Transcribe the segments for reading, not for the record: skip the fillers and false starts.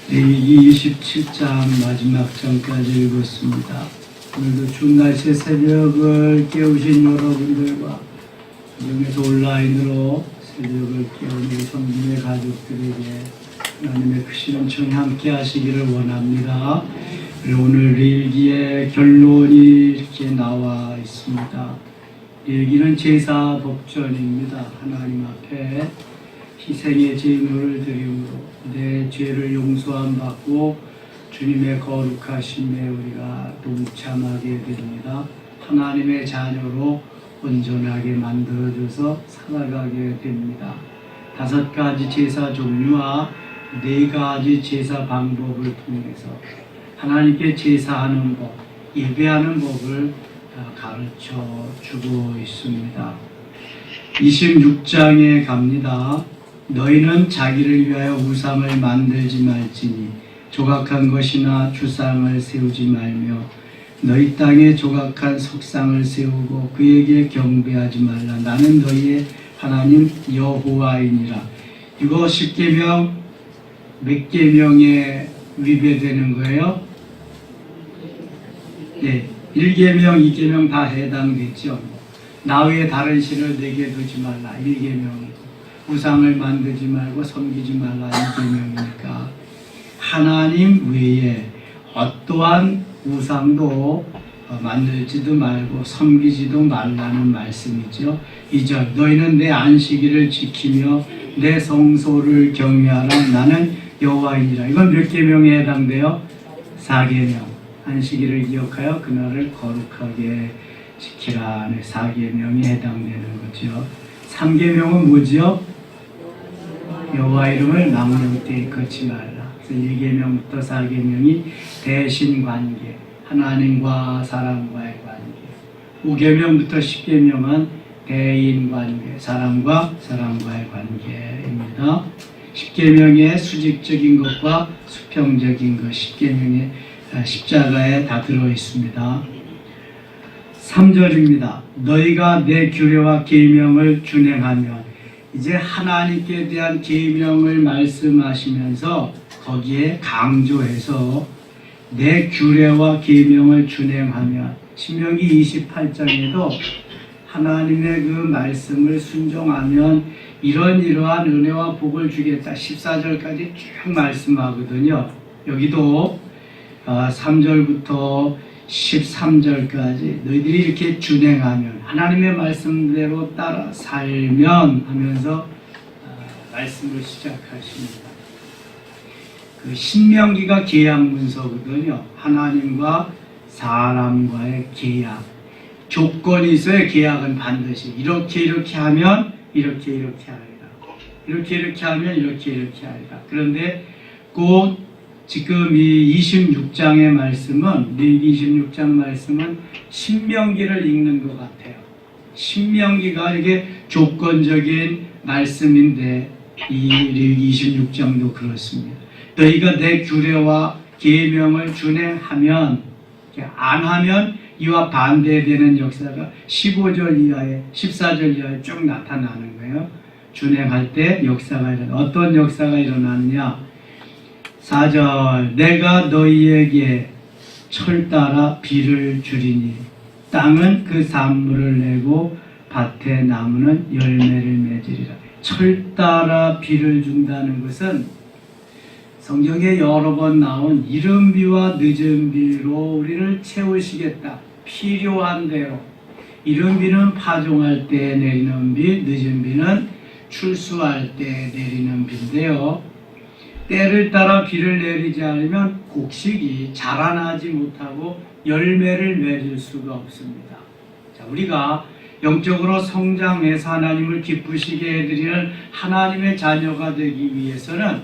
레위기 27장 마지막 장까지 읽었습니다. 오늘도 추운 날씨 새벽을 깨우신 여러분들과 가정에서 온라인으로 새벽을 깨우는 성도의 가족들에게 하나님의 크신 은총이 함께 하시기를 원합니다. 그리고 오늘 레위기의 결론이 이렇게 나와 있습니다. 레위기는 제사 법전입니다. 하나님 앞에 희생의 제물을 드림으로 내 죄를 용서함 받고 주님의 거룩하심에 우리가 동참하게 됩니다. 하나님의 자녀로 온전하게 만들어줘서 살아가게 됩니다. 5가지 제사 종류와 4가지 제사 방법을 통해서 하나님께 제사하는 법, 예배하는 법을 가르쳐 주고 있습니다. 26장에 갑니다. 너희는 자기를 위하여 우상을 만들지 말지니 조각한 것이나 주상을 세우지 말며 너희 땅에 조각한 석상을 세우고 그에게 경배하지 말라. 나는 너희의 하나님 여호와이니라. 이거 10계명 몇 계명에 위배되는 거예요? 네, 1계명, 2계명 다 해당됐죠. 나 외에 다른 신을 내게 두지 말라. 1계명이고 우상을 만들지 말고 섬기지 말라. 2계명이니까 하나님 외에 어떠한 우상도 만들지도 말고 섬기지도 말라는 말씀이죠. 2절 너희는 내 안식일을 지키며 내 성소를 경외하라. 나는 여호와이니라. 이건 몇 계명에 해당돼요? 4계명. 안식일을 기억하여 그날을 거룩하게 지키라. 4계명에 해당되는 거죠. 3계명은 뭐죠? 여호와 이름을 망령 때에 걷지 말라. 그래서 1계명부터 4계명이 대신관계, 하나님과 사람과의 관계. 5계명부터 10계명은 대인관계, 사람과 사람과의 관계입니다. 10계명의 수직적인 것과 수평적인 것, 10계명의 십자가에 다 들어있습니다. 3절입니다. 너희가 내 규례와 계명을 준행하면, 이제 하나님께 대한 계명을 말씀하시면서 거기에 강조해서 내 규례와 계명을 준행하면, 신명기 28장에도 하나님의 그 말씀을 순종하면 이러한 은혜와 복을 주겠다 14절까지 쭉 말씀하거든요. 여기도 3절부터 13절까지 너희들이 이렇게 준행하면, 하나님의 말씀대로 따라 살면 하면서 말씀을 시작하십니다. 그 신명기가 계약 문서거든요. 하나님과 사람과의 계약, 조건이 있어야 계약은 반드시 이렇게 하면 이렇게 하리라, 이렇게 하면 이렇게 하리라. 그런데 꼭 지금 이 26장의 말씀은, 레위기 26장 말씀은 신명기를 읽는 것 같아요. 신명기가 이게 조건적인 말씀인데 이 레위기 26장도 그렇습니다. 너희가 내 규례와 계명을 준행하면, 안 하면 이와 반대되는 역사가 15절 이하에 14절 이하에 쭉 나타나는 거예요. 준행할 때 역사가 어떤 역사가 일어나느냐? 4절 내가 너희에게 철 따라 비를 주리니 땅은 그 산물을 내고 밭의 나무는 열매를 맺으리라. 철 따라 비를 준다는 것은 성경에 여러 번 나온 이른 비와 늦은 비로 우리를 채우시겠다. 필요한 대로. 이른 비는 파종할 때 내리는 비, 늦은 비는 출수할 때 내리는 비인데요. 때를 따라 비를 내리지 않으면 곡식이 자라나지 못하고 열매를 맺을 수가 없습니다. 자, 우리가 영적으로 성장해서 하나님을 기쁘시게 해드리는 하나님의 자녀가 되기 위해서는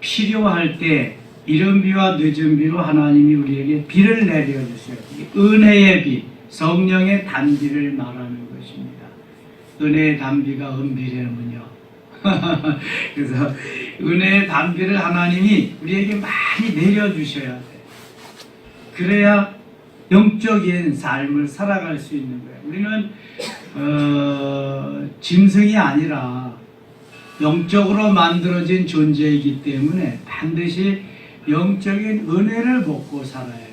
필요할 때 이른 비와 늦은 비로 하나님이 우리에게 비를 내려주셔야 돼요. 은혜의 비, 성령의 단비를 말하는 것입니다. 은혜의 단비가 은비라면요. 그래서 은혜의 단비를 하나님이 우리에게 많이 내려주셔야 돼요. 그래야 영적인 삶을 살아갈 수 있는 거예요. 우리는 짐승이 아니라 영적으로 만들어진 존재이기 때문에 반드시 영적인 은혜를 먹고 살아야 돼요.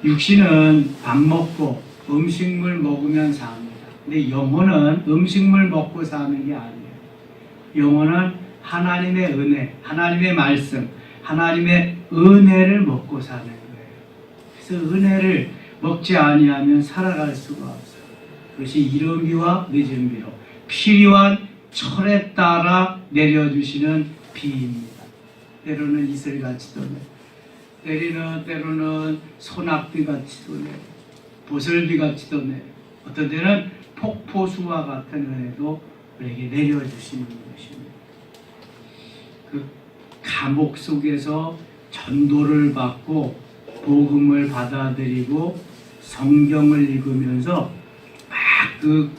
육신은 밥 먹고 음식물 먹으면 삽니다. 근데 영혼은 음식물 먹고 사는 게 아니에요. 영혼은 하나님의 은혜, 하나님의 말씀, 하나님의 은혜를 먹고 사는 거예요. 그래서 은혜를 먹지 아니하면 살아갈 수가 없어요. 그것이 이른 비와 늦은 비로 필요한 철에 따라 내려주시는 비입니다. 때로는 이슬같이도 내고, 때로는 소낙비같이도 내고, 보슬비같이도 내고, 어떤 때는 폭포수와 같은 은혜도 우리에게 내려주시는 것입니다. 그 감옥 속에서 전도를 받고 복음을 받아들이고 성경을 읽으면서 막 그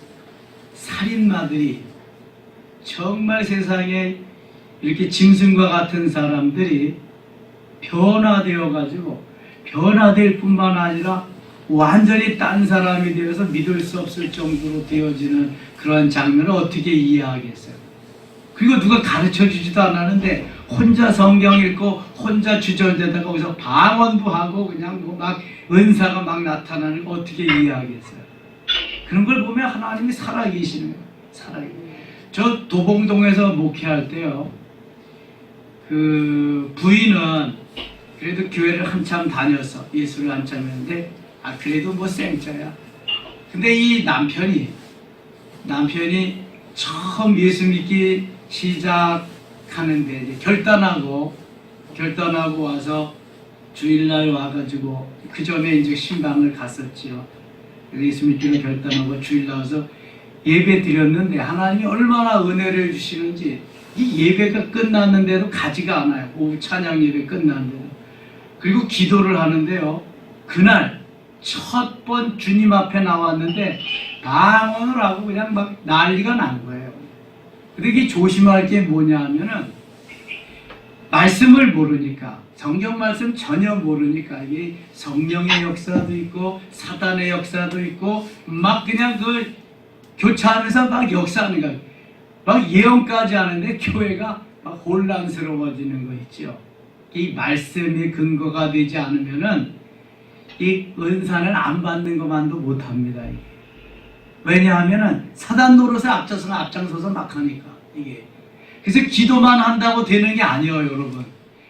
살인마들이 정말 세상에 이렇게 짐승과 같은 사람들이 변화되어 가지고 변화될 뿐만 아니라 완전히 딴 사람이 되어서 믿을 수 없을 정도로 되어지는 그런 장면을 어떻게 이해하겠어요? 그리고 누가 가르쳐 주지도 않았는데 혼자 성경 읽고 혼자 주절되다가 거기서 방언도 하고 그냥 뭐 막 은사가 막 나타나는 거 어떻게 이해하겠어요? 그런 걸 보면 하나님이 살아계시는 거예요. 저 도봉동에서 목회할 때요, 그 부인은 그래도 교회를 한참 다녔어. 예수를 한참 했는데 그래도 뭐 생짜야. 근데 이 남편이 처음 예수 믿기 시작하는데 이제 결단하고 와서 주일날 와가지고 그 전에 이제 신방을 갔었지요. 예수 믿기로 결단하고 주일날 와서 예배 드렸는데 하나님이 얼마나 은혜를 주시는지 이 예배가 끝났는데도 가지가 않아요. 오후 찬양 예배 끝났는데도. 그리고 기도를 하는데요, 그날 첫 번 주님 앞에 나왔는데 방언을 하고 그냥 막 난리가 난 거예요. 근데 이게 조심할 게 뭐냐 하면은 말씀을 모르니까, 성경 말씀 전혀 모르니까 이게 성령의 역사도 있고 사단의 역사도 있고 막 그냥 그 교차하면서 막 역사하는 거예요. 막 예언까지 하는데 교회가 막 혼란스러워지는 거 있죠. 이 말씀이 근거가 되지 않으면은 이 은사는 안 받는 것만도 못합니다. 왜냐하면은 사단 노릇을 앞장서서 막 하니까 이게. 그래서 기도만 한다고 되는 게 아니에요, 여러분.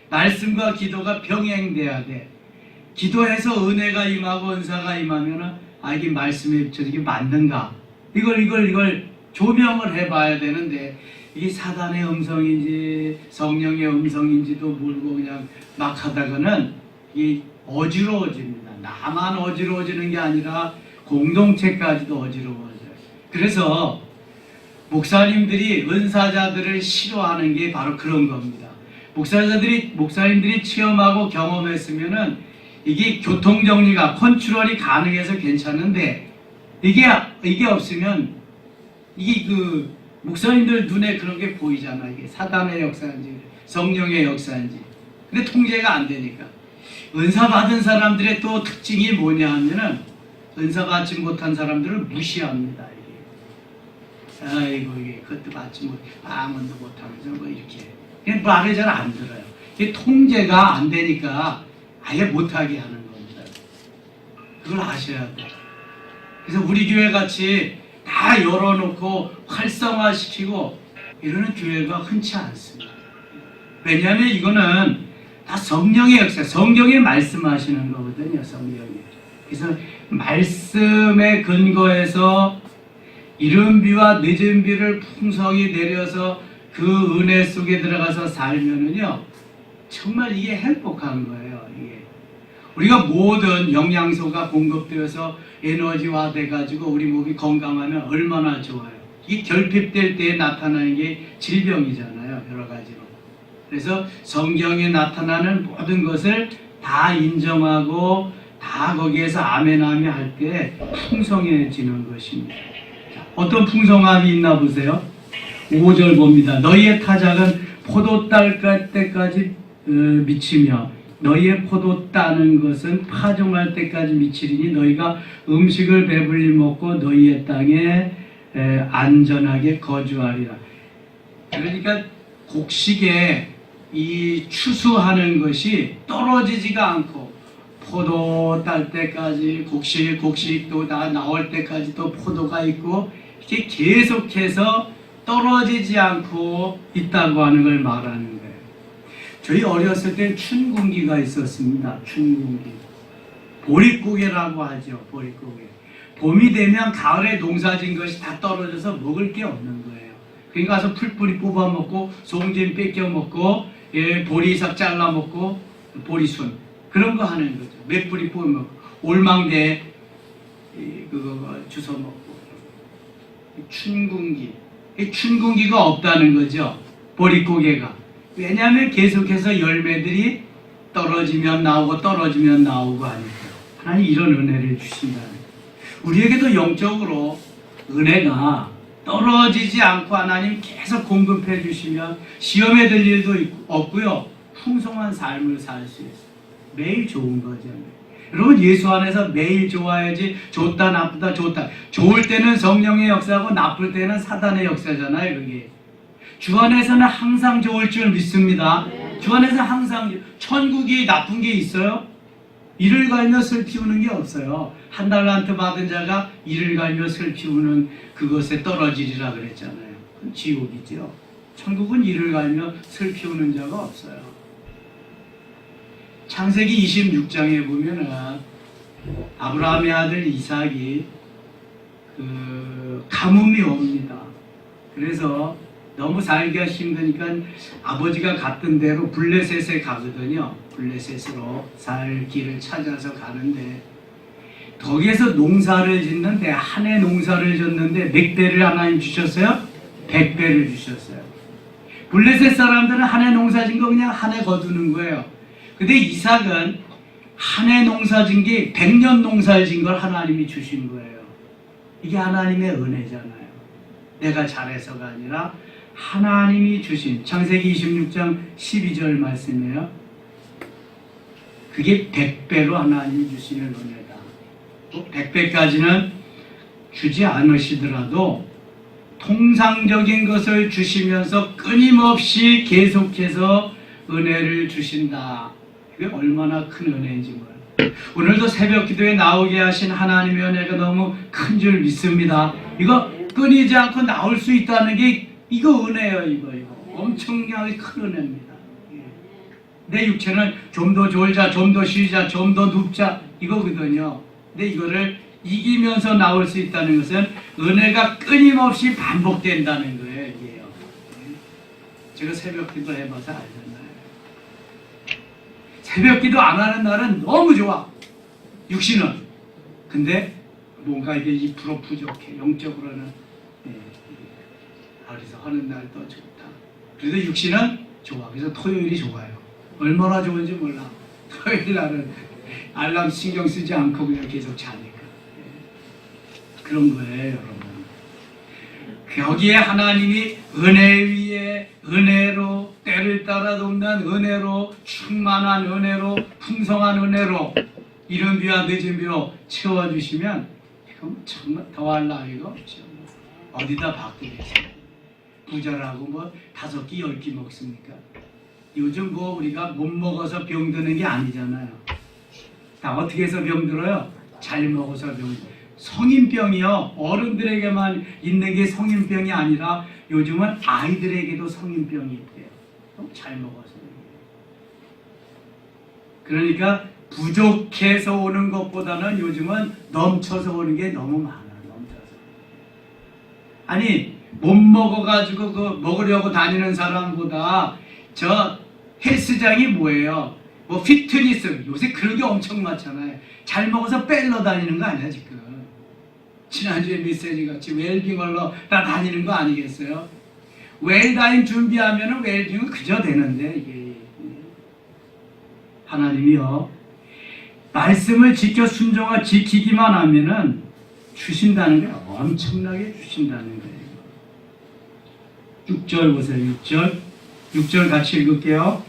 말씀과 기도가 병행돼야 돼. 기도해서 은혜가 임하고 은사가 임하면은 이게 말씀에 이게 맞는가? 이걸 조명을 해봐야 되는데 이게 사단의 음성인지 성령의 음성인지도 모르고 그냥 막 하다가는 이 어지러워집니다. 나만 어지러워지는 게 아니라 공동체까지도 어지러워져요. 그래서 목사님들이 은사자들을 싫어하는 게 바로 그런 겁니다. 목사님들이 체험하고 경험했으면은 이게 교통정리가 컨트롤이 가능해서 괜찮은데 이게 없으면 이게 그 목사님들 눈에 그런 게 보이잖아. 이게 사단의 역사인지 성령의 역사인지. 근데 통제가 안 되니까. 은사 받은 사람들의 또 특징이 뭐냐 하면은 은사 받지 못한 사람들을 무시합니다. 이게 그것도 받지 못, 방언도 못하면서 뭐 이렇게 그냥 말을 잘 안 들어요. 이게 통제가 안 되니까 아예 못하게 하는 겁니다. 그걸 아셔야 돼요. 그래서 우리 교회 같이 다 열어놓고 활성화시키고 이러는 교회가 흔치 않습니다. 왜냐하면 이거는 다 성령의 역사, 성경에 말씀하시는 거거든요. 성경이. 그래서 말씀에 근거해서 이른 비와 늦은 비를 풍성히 내려서 그 은혜 속에 들어가서 살면은요, 정말 이게 행복한 거예요. 이게 우리가 모든 영양소가 공급되어서 에너지화 돼가지고 우리 몸이 건강하면 얼마나 좋아요. 이게 결핍될 때에 나타나는 게 질병이잖아요. 여러 가지로. 그래서 성경에 나타나는 모든 것을 다 인정하고 다 거기에서 아멘하며 할 때 풍성해지는 것입니다. 자, 어떤 풍성함이 있나 보세요. 5절 봅니다. 너희의 타작은 포도 딸 때까지 미치며 너희의 포도 따는 것은 파종할 때까지 미치리니 너희가 음식을 배불리 먹고 너희의 땅에 안전하게 거주하리라. 그러니까 곡식에 이 추수하는 것이 떨어지지가 않고 포도 딸 때까지 곡식도 다 나올 때까지 또 포도가 있고 이렇게 계속해서 떨어지지 않고 있다고 하는 걸 말하는 거예요. 저희 어렸을 때 춘궁기가 있었습니다. 춘궁기. 보릿고개라고 하죠. 보릿고개. 봄이 되면 가을에 농사진 것이 다 떨어져서 먹을 게 없는 거예요. 그러니까 가서 풀뿌리 뽑아 먹고 송진 뺏겨 먹고 보리삭 잘라 먹고 보리순 그런 거 하는 거죠. 몇 뿌리 뽑아 먹고 올망대 그거 주워 먹고. 춘궁기. 이 춘궁기가 없다는 거죠. 보릿고개가. 왜냐하면 계속해서 열매들이 떨어지면 나오고 떨어지면 나오고 하니까. 하나님 이런 은혜를 주신다는 거예요. 우리에게도 영적으로 은혜가 떨어지지 않고 하나님 계속 공급해 주시면 시험에 들 일도 없고요. 풍성한 삶을 살 수 있어요. 매일 좋은 거죠. 여러분 예수 안에서 매일 좋아야지. 좋다 나쁘다 좋다. 좋을 때는 성령의 역사고 나쁠 때는 사단의 역사잖아요. 그게. 주 안에서는 항상 좋을 줄 믿습니다. 주 안에서 항상 천국이 나쁜 게 있어요? 이를 갈며 슬피우는 게 없어요. 한 달란트 받은 자가 이를 갈며 슬피우는 그것에 떨어지리라 그랬잖아요. 그건 지옥이죠. 천국은 이를 갈며 슬피우는 자가 없어요. 창세기 26장에 보면은 아브라함의 아들 이삭이 가뭄이 옵니다. 그래서 너무 살기가 힘드니까 아버지가 갔던 대로 블레셋에 가거든요. 블레셋으로 살 길을 찾아서 가는데 거기에서 농사를 짓는데 한 해 농사를 졌는데 몇 배를 하나님 주셨어요? 100배를 주셨어요. 블레셋 사람들은 한 해 농사 짓 거 그냥 한 해 거두는 거예요. 근데 이삭은 한 해 농사 짓 게 100년 농사를 짓 걸 하나님이 주신 거예요. 이게 하나님의 은혜잖아요. 내가 잘해서가 아니라 하나님이 주신 창세기 26장 12절 말씀이에요. 그게 100배로 하나님이 주시는 은혜다. 또 100배까지는 주지 않으시더라도 통상적인 것을 주시면서 끊임없이 계속해서 은혜를 주신다. 그게 얼마나 큰 은혜인지 몰라요. 오늘도 새벽 기도에 나오게 하신 하나님의 은혜가 너무 큰 줄 믿습니다. 이거 끊이지 않고 나올 수 있다는 게 이거 은혜예요. 이거 엄청나게 큰 은혜입니다. 내 육체는 좀 더 졸자, 좀 더 쉬자, 좀 더 눕자 이거거든요. 근데 이거를 이기면서 나올 수 있다는 것은 은혜가 끊임없이 반복된다는 거예요. 이게요. 제가 새벽 기도 해봐서 알잖아요. 새벽 기도 안 하는 날은 너무 좋아. 육신은. 근데 뭔가 이게 2% 부족해. 영적으로는. 그래서 하는 날도 좋다. 그래도 육신은 좋아. 그래서 토요일이 좋아요. 얼마나 좋은지 몰라. 토요일 날은 알람 신경 쓰지 않고 그냥 계속 자니까. 그런 거예요, 여러분. 여기에 하나님이 은혜 위에 은혜로 때를 따라 돕는 은혜로 충만한 은혜로 풍성한 은혜로 이른 비와 늦은 비로 채워주시면 이건 정말 더할 나위가 없죠. 어디다 바꾸겠어요. 부자라고 뭐 5끼 10끼 먹습니까? 요즘 뭐 우리가 못 먹어서 병드는 게 아니잖아요. 다 어떻게 해서 병들어요? 잘 먹어서 병들어요. 성인병이요. 어른들에게만 있는 게 성인병이 아니라 요즘은 아이들에게도 성인병이 있대요. 잘 먹어서. 그러니까 부족해서 오는 것보다는 요즘은 넘쳐서 오는 게 너무 많아. 넘쳐서. 아니 못 먹어가지고 그 먹으려고 다니는 사람보다 저 헬스장이 뭐예요? 뭐 피트니스 요새 그런 게 엄청 많잖아요. 잘 먹어서 뺄러 다니는 거 아니야 지금? 지난주에 메시지 같이 웰빙을로 다 다니는 거 아니겠어요? 웰다임 준비하면은 웰빙은 그저 되는데 이게 하나님이요 말씀을 지켜 순종하 지키기만 하면은 주신다는 게 엄청나게 주신다는 거예요. 6절 보세요. 6절 같이 읽을게요.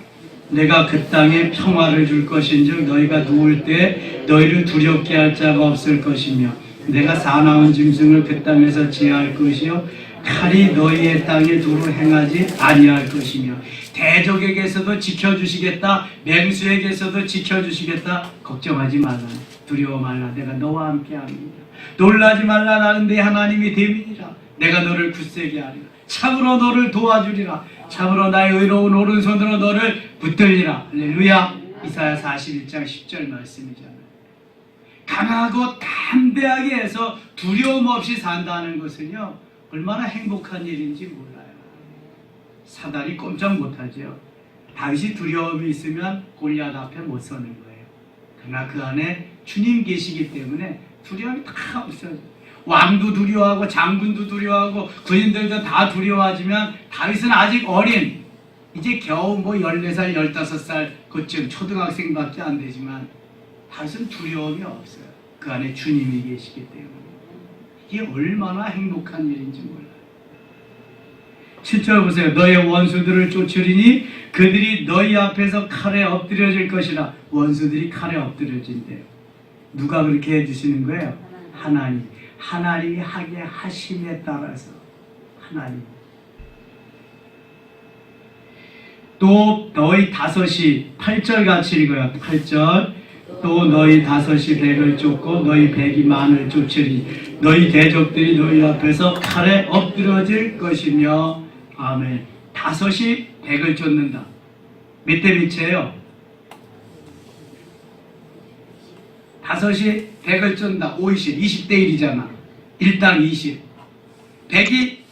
내가 그 땅에 평화를 줄 것인즉 너희가 누울 때 너희를 두렵게 할 자가 없을 것이며 내가 사나운 짐승을 그 땅에서 제할 것이요 칼이 너희의 땅에 두루 행하지 아니할 것이며 대적에게서도 지켜주시겠다. 맹수에게서도 지켜주시겠다. 걱정하지 말라. 두려워 말라. 내가 너와 함께합니다. 놀라지 말라. 나는 네 하나님이 됨이니라. 내가 너를 굳세게 하리라. 참으로 너를 도와주리라. 참으로 나의 의로운 오른손으로 너를 붙들리라. 할렐루야. 이사야 41장 10절 말씀이잖아요. 강하고 담대하게 해서 두려움 없이 산다는 것은요, 얼마나 행복한 일인지 몰라요. 사단이 꼼짝 못하죠. 다윗이 두려움이 있으면 골리앗 앞에 못 서는 거예요. 그러나 그 안에 주님 계시기 때문에 두려움이 다 없어져요. 왕도 두려워하고 장군도 두려워하고 군인들도 다 두려워하지만 다윗은 아직 어린, 이제 겨우 14살 15살 그쯤 초등학생밖에 안 되지만 다윗은 두려움이 없어요. 그 안에 주님이 계시기 때문에. 이게 얼마나 행복한 일인지 몰라요. 7절 보세요. 너의 원수들을 쫓으리니 그들이 너희 앞에서 칼에 엎드려질 것이라. 원수들이 칼에 엎드려진대요. 누가 그렇게 해주시는 거예요? 하나님. 하나님이 하게 하심에 따라서. 하나님. 또 너희 다섯이 8절 같이 읽어요. 8절. 또 너희 다섯이 백을 쫓고 너희 백이 만을 쫓으리. 너희 대적들이 너희 앞에서 칼에 엎드려질 것이며. 아멘. 다섯이 백을 쫓는다. 몇 대 몇이에요? 다섯이 백을 쫓는다. 50, 20대 1이잖아. 1당 20. 백이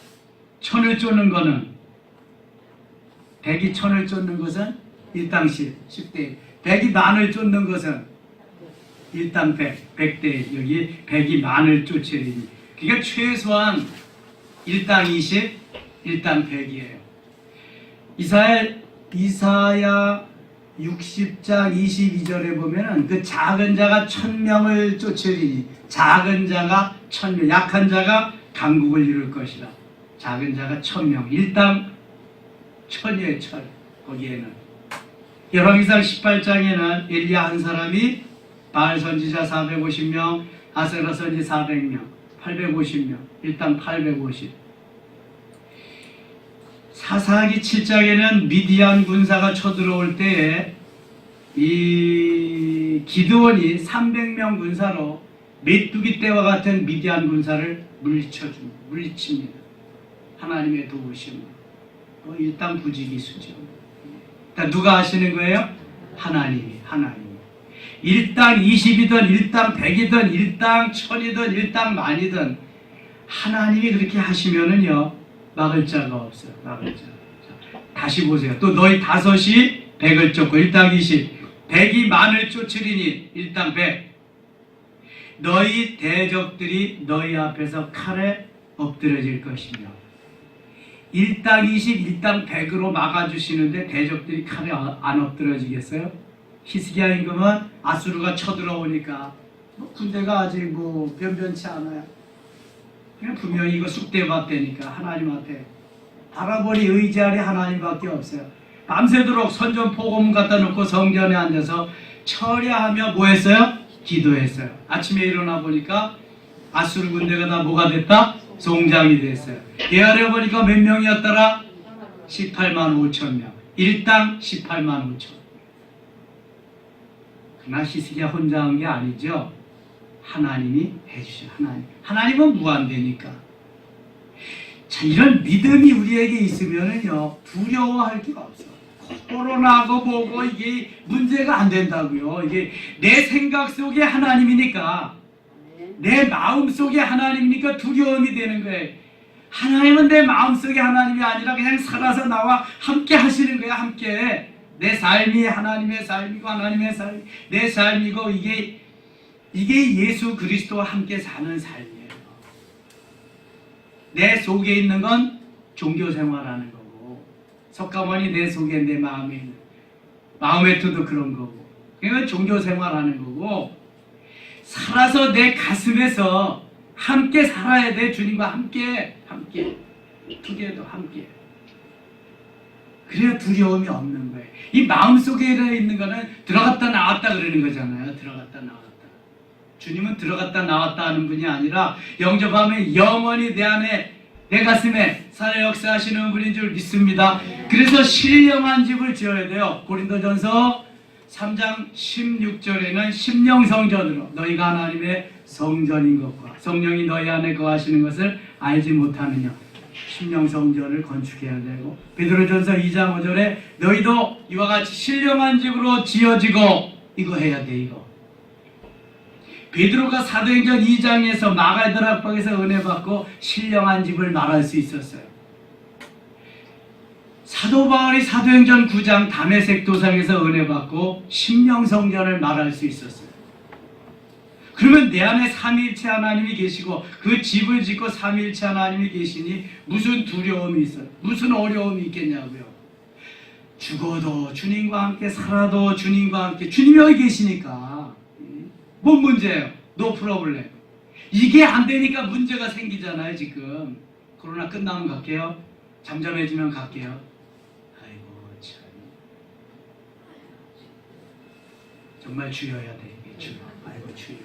천을 쫓는 거는, 백이 천을 쫓는 것은 1당 10, 10대 1. 백이 만을 쫓는 것은 1당 100, 100대 1. 여기 백이 만을 쫓으리니. 그러니까 최소한 1당 20, 1당 100이에요. 이사야 60장 22절에 보면은 그 작은 자가 1000명을 쫓으리니. 작은 자가 1000명, 약한 자가 강국을 이룰 것이라. 작은 자가 1000명, 1당 1000이에요. 1000. 거기에는 열왕기상 18장에는 엘리야 한 사람이 바알 선지자 450명, 아세라 선지 400명, 850명, 1당 850. 사사기 7장에는 미디안 군사가 쳐들어올 때에 이 기드온이 300명 군사로 메뚜기 떼와 같은 미디안 군사를 물리칩니다. 하나님의 도우심으로. 일단 부지기수죠. 누가 하시는 거예요? 하나님이. 1당 20이든 1당 100이든 1당 1000이든 1당 만이든 하나님이 그렇게 하시면은요, 막을 자가 없어요. 막을 자. 다시 보세요. 또 너희 다섯이 백을 쫓고 1당 20, 백이 만을 쫓으리니 1당 100. 너희 대적들이 너희 앞에서 칼에 엎드려질 것이며. 1당 20, 1당 100으로 막아주시는데 대적들이 칼에 안 엎드려지겠어요? 히스기야 임금은 아수르가 쳐들어오니까 군대가 아직 변변치 않아요. 그냥 분명히 이거 쑥대밭대니까 하나님한테 바라보니 의지하리 하나님밖에 없어요. 밤새도록 선전포고문 갖다 놓고 성전에 앉아서 철야하며 뭐 했어요? 기도했어요. 아침에 일어나 보니까 아수르 군대가 다 뭐가 됐다? 송장이 됐어요. 예하려 보니까 몇 명이었더라? 18만 5천 명. 1당 18만 5천. 그러나 히스기야 혼자 한 게 아니죠. 하나님이 해주신 하나님은 무한대니까. 자, 이런 믿음이 우리에게 있으면은요, 두려워할 게 없어. 코로나고 뭐고 이게 문제가 안 된다고요. 이게 내 생각 속에 하나님이니까, 내 마음 속에 하나님이니까 두려움이 되는 거예요. 하나님은 내 마음 속에 하나님이 아니라 그냥 살아서 나와 함께 하시는 거야. 함께. 내 삶이 하나님의 삶이고 하나님의 삶이 내 삶이고, 이게 예수 그리스도와 함께 사는 삶이에요. 내 속에 있는 건 종교 생활하는 거고, 석가모니 내 속에 내 마음에 있는 마음에도 그런 거고, 그러니까 종교 생활하는 거고, 살아서 내 가슴에서 함께 살아야 돼. 주님과 함께 투게더 함께. 그래야 두려움이 없는 거예요. 이 마음속에 있는 거는 들어갔다 나왔다 그러는 거잖아요. 들어갔다 나왔다. 주님은 들어갔다 나왔다 하는 분이 아니라 영접하면 영원히 내 안에 내 가슴에 살아 역사하시는 분인 줄 믿습니다. 그래서 신령한 집을 지어야 돼요. 고린도전서 3장 16절에는 심령성전으로 너희가 하나님의 성전인 것과 성령이 너희 안에 거하시는 것을 알지 못하느냐. 심령성전을 건축해야 되고, 베드로전서 2장 5절에 너희도 이와 같이 신령한 집으로 지어지고, 이거 해야 돼. 이거 베드로가 사도행전 2장에서 마가들 합방에서 은혜 받고 신령한 집을 말할 수 있었어요. 사도 바울이 사도행전 9장 다메섹 도상에서 은혜 받고 심령성전을 말할 수 있었어요. 그러면 내 안에 삼위일체 하나님이 계시고 그 집을 짓고 삼위일체 하나님이 계시니 무슨 두려움이 있어요? 무슨 어려움이 있겠냐고요. 죽어도 주님과 함께, 살아도 주님과 함께, 주님이 여기 계시니까 뭔 문제예요? 노 프로블렘. 이게 안 되니까 문제가 생기잖아요. 지금 코로나 끝나면 갈게요. 잠잠해지면 갈게요. 아이고 참, 정말 주여야 돼. 이게 주여. 아이고 주여.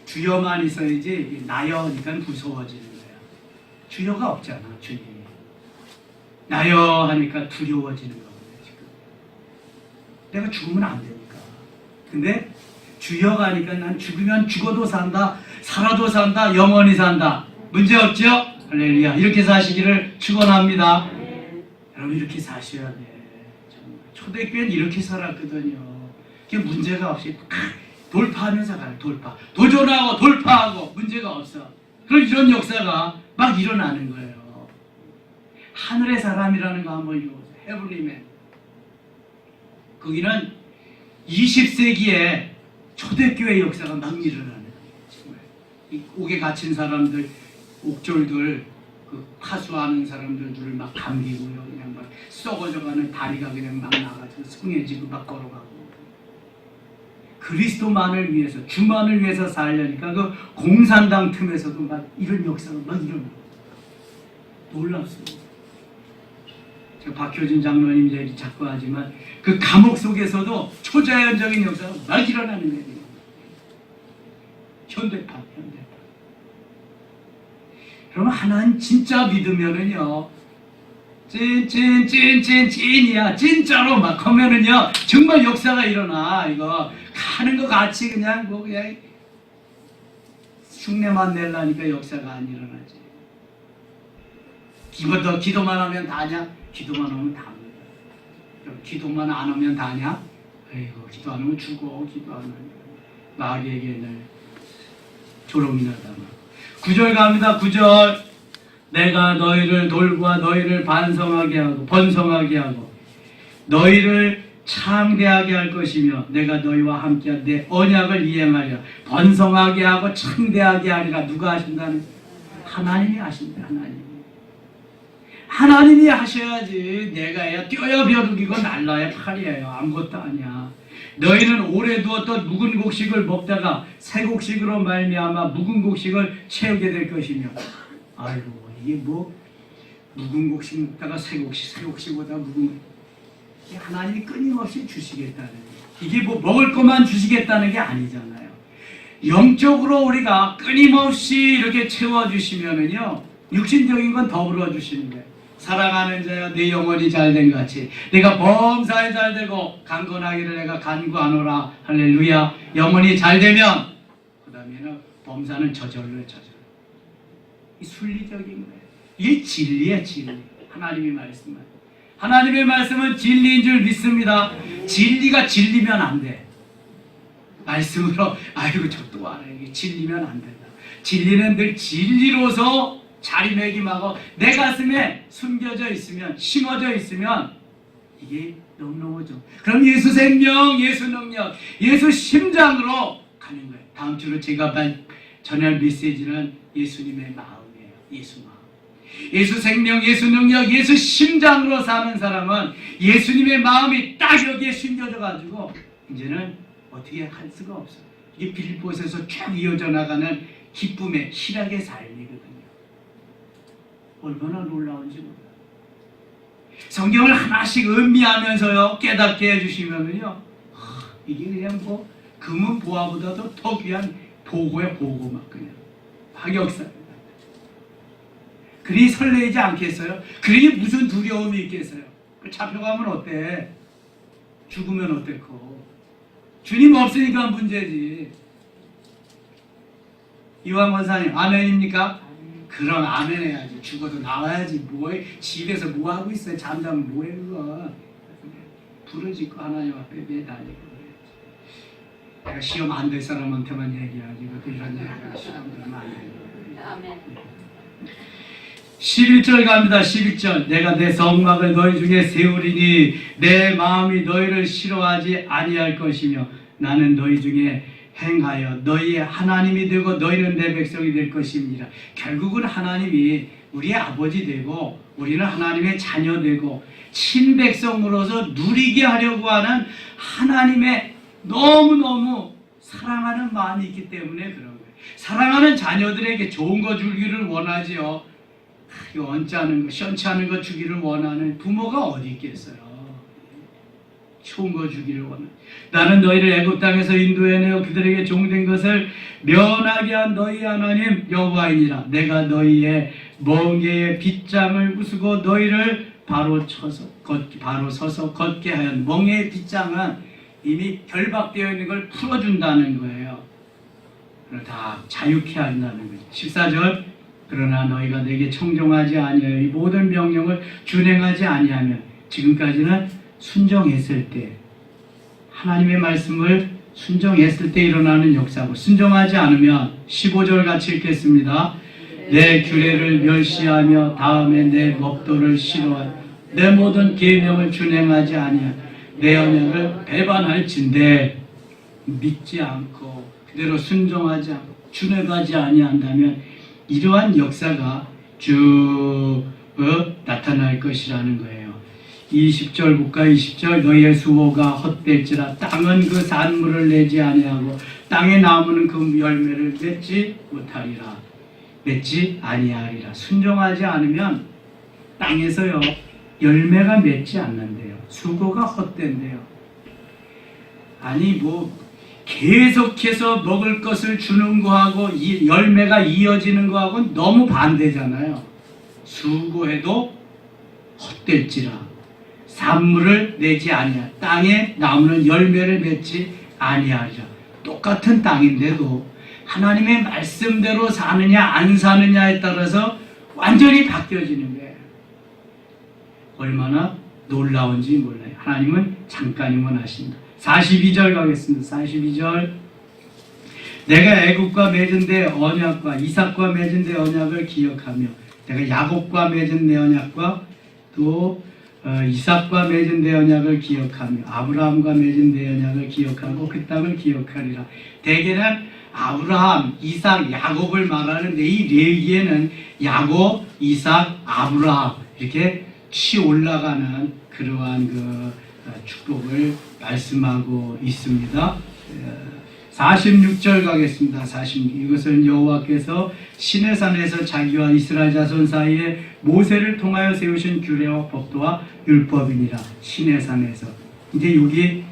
주여만 있어야지 나여니까 무서워지는 거야. 주여가 없잖아. 주님. 나여 하니까 두려워지는 거거든요. 지금 내가 죽으면 안 되니까. 근데 주여가 하니까 난 죽으면 죽어도 산다, 살아도 산다, 영원히 산다. 문제 없죠? 할렐루야. 이렇게 사시기를 축원합니다. 여러분 이렇게 사셔야 돼. 정말 초대교회는 이렇게 살았거든요. 그게 문제가 없이 돌파하면서 가요. 돌파. 도전하고 돌파하고 문제가 없어. 그럼 이런 역사가 막 일어나는 거예요. 하늘의 사람이라는 거 한번 읽어보세요. 헤블리맨. 거기는 20세기에 초대교회 역사가 막 일어나는 거예요. 정말 이 옥에 갇힌 사람들, 옥졸들, 그 파수하는 사람들을 막 감기고요. 그냥 막 썩어져가는 다리가 그냥 막 나가지고 성해지고 막 걸어가고. 그리스도만을 위해서, 주만을 위해서 살려니까 그 공산당 틈에서도 막 이런 역사가 막 일어나고. 놀랍습니다. 제가 박효진 장로님 얘기 자꾸 하지만 그 감옥 속에서도 초자연적인 역사가 막 일어나는 거예요. 현대판. 그러면 하나님 진짜 믿으면은요, 찐이야. 진짜로 막 하면은요, 정말 역사가 일어나. 이거 가는 거 같이 그냥 뭐 그냥 흉내만 내려니까 역사가 안 일어나지. 기도만 하면 다냐? 기도만 하면 다입니다. 기도만 안 하면 다냐? 아이고, 기도 안 하면 죽어. 기도 안 하면 마귀에게는 조롱이나 당하. 9절 갑니다. 9절. 내가 너희를 돌보아 너희를 번성하게 하고 너희를 창대하게 할 것이며 내가 너희와 함께 내 언약을 이행하려 번성하게 하고 창대하게 하리라. 누가 하신다는? 하나님이 하신다. 하나님이 하셔야지. 내가 해야 뛰어야 벼룩이고 날라야 팔이에요. 아무것도 아니야. 너희는 오래 두었던 묵은 곡식을 먹다가 새 곡식으로 말미암아 묵은 곡식을 채우게 될 것이며. 아이고, 이게 뭐 묵은 곡식 먹다가 새 곡식보다 묵은, 하나님이 끊임없이 주시겠다는, 이게 뭐 먹을 것만 주시겠다는 게 아니잖아요. 영적으로 우리가 끊임없이 이렇게 채워주시면은요, 육신적인 건 더불어 주시는 거예요. 사랑하는 자여 내 영혼이 잘된 같이 내가 범사에 잘되고 강건하기를 내가 간구하노라. 할렐루야. 영혼이 잘되면 그 다음에는 범사는 저절로. 이 순리적인 거예요. 이게 진리야. 진리. 하나님의 말씀은 진리인 줄 믿습니다. 진리가 진리면 안 돼. 말씀으로 아이고 저 또 알아요. 이게 진리면 안 된다. 진리는 늘 진리로서 자리매김하고 내 가슴에 숨겨져 있으면, 심어져 있으면 이게 너무너무죠. 그럼 예수 생명, 예수 능력, 예수 심장으로 가는 거예요. 다음 주로 제가 전할 메시지는 예수님의 마음이에요. 예수 마음. 예수 생명, 예수 능력, 예수 심장으로 사는 사람은 예수님의 마음이 딱 여기에 숨겨져 가지고 이제는 어떻게 할 수가 없어요. 이게 빌립보에서 쭉 이어져 나가는 기쁨의 희락의 삶이거든요. 얼마나 놀라운지 몰라요. 성경을 하나씩 음미하면서요 깨닫게 해주시면은요, 이게 그냥 뭐 금은 보화보다도 더 귀한 보고야. 보고 막 그냥 막 역사입니다. 그러니 설레이지 않겠어요? 그러니 무슨 두려움이 있겠어요? 잡혀가면 어때? 죽으면 어땠고? 주님 없으니까 문제지. 이왕 권사님 아멘입니까? 그럼 아멘 해야지. 죽어도 나와야지. 뭐해? 집에서 뭐하고 있어요? 잠자면 뭐해 그거. 부르짖고 하나님 앞에 매달리고. 내가 시험 안 될 사람한테만 얘기하지. 그것도 이런 얘기가 시험 들으면 안 돼요. 아멘. 11절 갑니다. 11절. 내가 내 성막을 너희 중에 세우리니 내 마음이 너희를 싫어하지 아니할 것이며 나는 너희 중에 행하여 너희의 하나님이 되고 너희는 내 백성이 될 것입니다. 결국은 하나님이 우리의 아버지 되고 우리는 하나님의 자녀 되고 친백성으로서 누리게 하려고 하는 하나님의 너무너무 사랑하는 마음이 있기 때문에 그런 거예요. 사랑하는 자녀들에게 좋은 거 주기를 원하지요. 언짢은 거, 시원찮은 거 주기를 원하는 부모가 어디 있겠어요. 좋은 거 주기를 원하는. 나는 너희를 애굽 땅에서 인도해내어 그들에게 종된 것을 면하게 한 너희 하나님 여호와이니라. 내가 너희의 멍에의 빗장을 부수고 너희를 바로 서서 걷게 하였. 멍에의 빗장은 이미 결박되어 있는 걸 풀어준다는 거예요. 그걸 다 자유케 한다는 거죠. 14절. 그러나 너희가 내게 청종하지 아니하여 이 모든 명령을 준행하지 아니하면, 지금까지는 순종했을 때, 하나님의 말씀을 순종했을 때 일어나는 역사고, 순종하지 않으면 15절 같이 읽겠습니다. 내 규례를 멸시하며 다음에 내 법도를 싫어하여 내 모든 계명을 준행하지 아니하여 내 언약을 배반할진대. 믿지 않고 그대로 순종하지 않고 준행하지 아니한다면 이러한 역사가 쭉 나타날 것이라는 거예요. 20절 볼까? 20절. 너희의 수호가 헛될지라 땅은 그 산물을 내지 아니하고 땅의 나무는 그 열매를 맺지 못하리라. 맺지 아니하리라. 순종하지 않으면 땅에서요 열매가 맺지 않는데요. 수고가 헛된대요. 아니 뭐 계속해서 먹을 것을 주는 거하고 이 열매가 이어지는 거하고는 너무 반대잖아요. 수고해도 헛될지라 산물을 내지 아니하 땅에 나무는 열매를 맺지 아니하리라. 똑같은 땅인데도 하나님의 말씀대로 사느냐 안 사느냐에 따라서 완전히 바뀌어지는 거예요. 얼마나 놀라운지 몰라요. 하나님은 잠깐이면 하신다. 42절 가겠습니다. 42절. 내가 애굽과 맺은 내 언약과 이삭과 맺은 내 언약을 기억하며 내가 야곱과 맺은 내 언약과 또 이삭과 맺은 내 언약을 기억하며 아브라함과 맺은 내 언약을 기억하고 그 땅을 기억하리라. 대개는 아브라함, 이삭, 야곱을 말하는데 이 레위기에는 야곱, 이삭, 아브라함 이렇게 치 올라가는 그러한 그 축복을 말씀하고 있습니다. 46절 가겠습니다. 46. 이것은 여호와께서 시내산에서 자기와 이스라엘 자손 사이에 모세를 통하여 세우신 규례와 법도와 율법이니라. 시내산에서. 이제 여기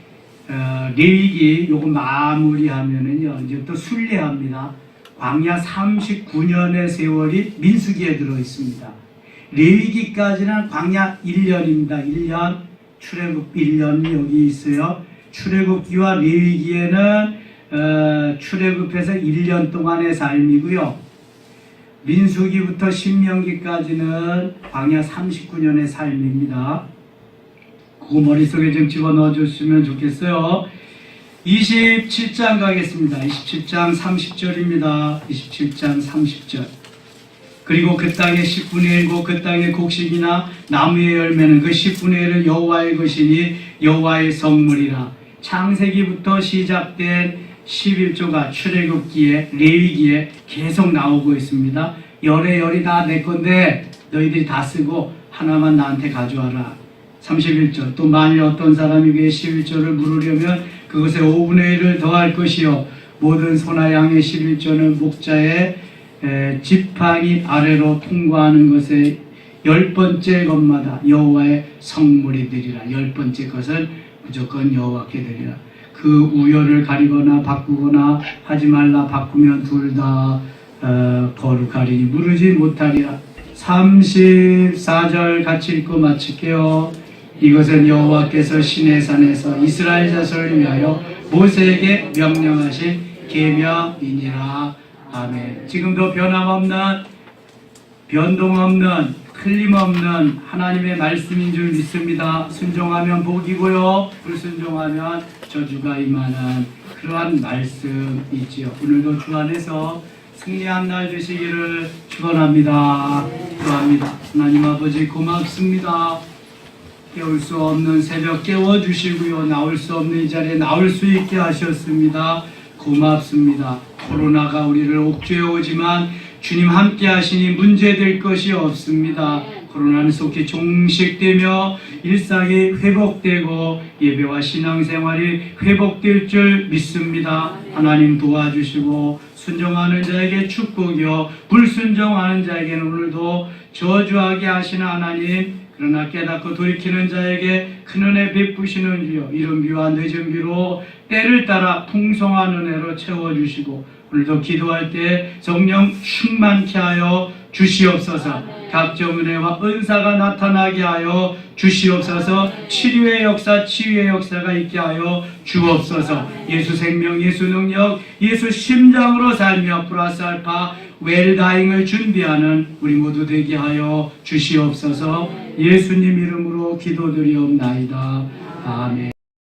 레위기 요거 마무리하면은요 이제 또 순례합니다. 광야 39년의 세월이 민수기에 들어 있습니다. 레위기까지는 광야 1년입니다. 1년 출애굽 1년이 여기 있어요. 출애굽기와 레위기에는 출애굽해서 1년 동안의 삶이고요. 민수기부터 신명기까지는 광야 39년의 삶입니다. 그거 머릿속에 좀 집어넣어 줬으면 좋겠어요. 27장 가겠습니다. 27장 30절입니다. 27장 30절. 그리고 그 땅의 10분의 1고 그 땅의 곡식이나 나무의 열매는 그 10분의 1을 여호와의 것이니 여호와의 성물이라. 창세기부터 시작된 11조가 출애굽기에 레위기에 계속 나오고 있습니다. 열의 다 내 건데 너희들이 다 쓰고 하나만 나한테 가져와라. 31절. 또 만일 어떤 사람이 그의 11조를 물으려면 그것에 5분의 1을 더할 것이요 모든 소나 양의 11조는 목자의 지팡이 아래로 통과하는 것에 10번째 것마다 여호와의 성물이 되리라. 10번째 것은 무조건 여호와께 되리라. 그 우열을 가리거나 바꾸거나 하지 말라. 바꾸면 둘 다 거룩하리니 무르지 못하리라. 34절 같이 읽고 마칠게요. 이것은 여호와께서 시내산에서 이스라엘 자손을 위하여 모세에게 명령하신 계명이니라. 아멘. 지금도 변함없는, 변동없는, 틀림없는 하나님의 말씀인 줄 믿습니다. 순종하면 복이고요, 불순종하면 저주가 임하는 그러한 말씀이지요. 오늘도 주 안에서 승리한 날 되시기를 축원합니다. 기도합니다. 하나님 아버지 고맙습니다. 깨울 수 없는 새벽 깨워주시고요, 나올 수 없는 이 자리에 나올 수 있게 하셨습니다. 고맙습니다. 코로나가 우리를 옥죄어 오지만 주님 함께 하시니 문제될 것이 없습니다. 코로나는 속히 종식되며 일상이 회복되고 예배와 신앙생활이 회복될 줄 믿습니다. 하나님 도와주시고 순종하는 자에게 축복이요 불순종하는 자에게는 오늘도 저주하게 하시는 하나님, 그러나 깨닫고 돌이키는 자에게 큰 은혜 베푸시는 주여, 이른 비와 늦은 비로 때를 따라 풍성한 은혜로 채워주시고 오늘도 기도할 때 성령 충만케 하여 주시옵소서. 각종 은혜와 은사가 나타나게 하여 주시옵소서. 치료의 역사, 치유의 역사가 있게 하여 주옵소서. 예수 생명, 예수 능력, 예수 심장으로 살며 플러스 알파 웰다잉을 준비하는 우리 모두 되게 하여 주시옵소서. 예수님 이름으로 기도드리옵나이다. 아멘.